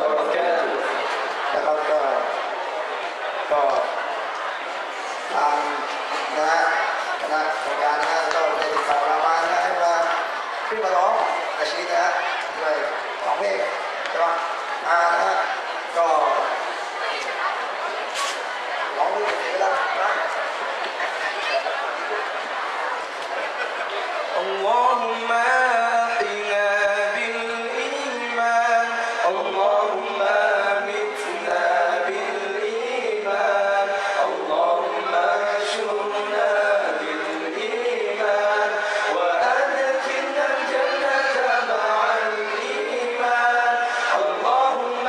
นะครับก็ทางนะฮะคณะกรรมการนะฮะก็ได้ติดต่อเรามานะให้มาขึ้นมาร้องนาชีนะฮะด้วย2 เพลงใช่ปะนะฮะก็ร้องด้วยเวลานะ اللهم أحينا بالإيمان اللهم أمتنا بالإيمان اللهم احشرنا بالإيمان وأدخلنا الجنة مع الإيمان اللهم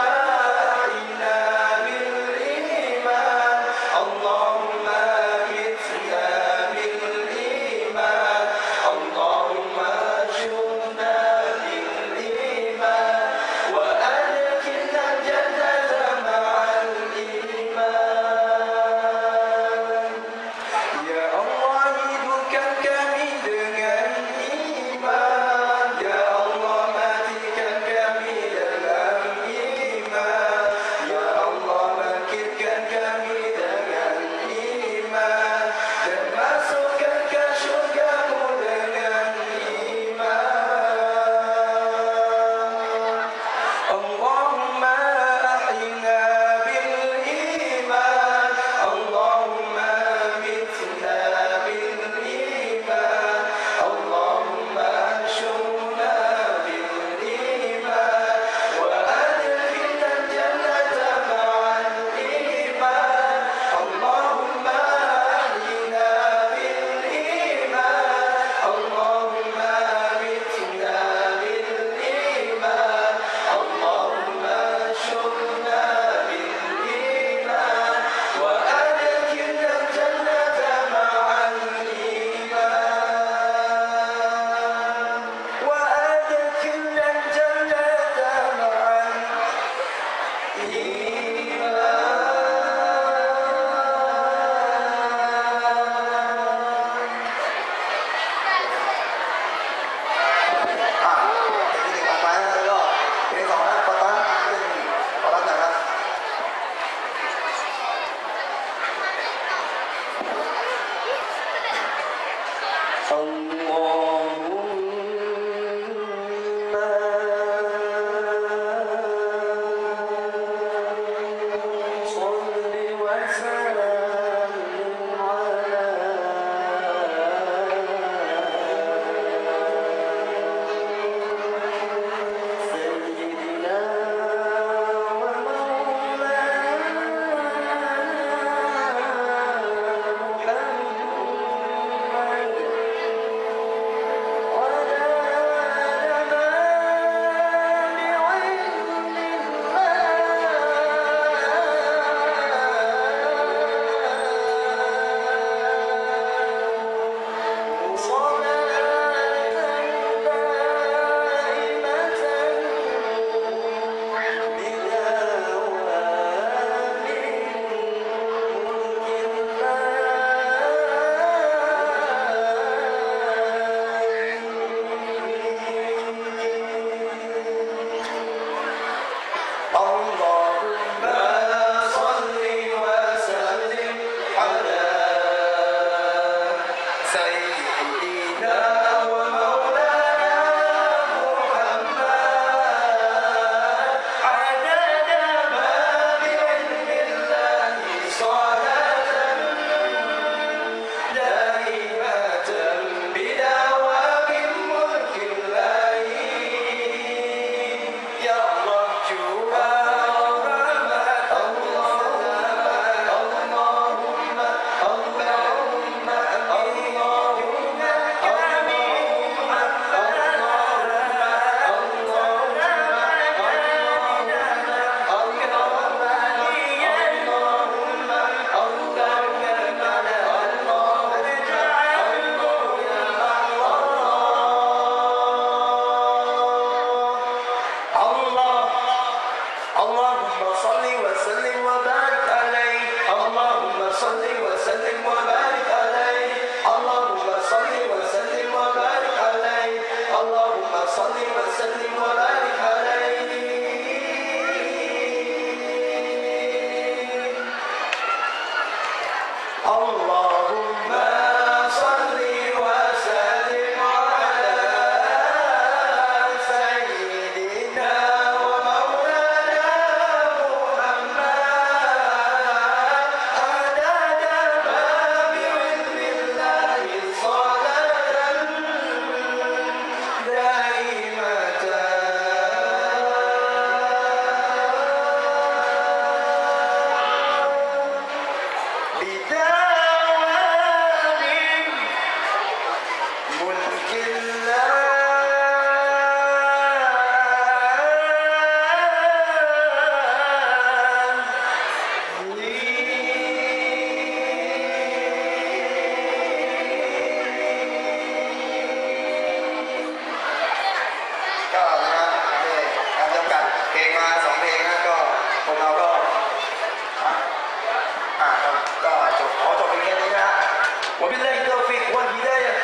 Wabillahi taufiq wal hidayah.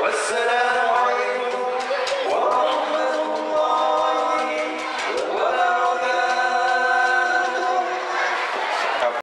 Wassalamu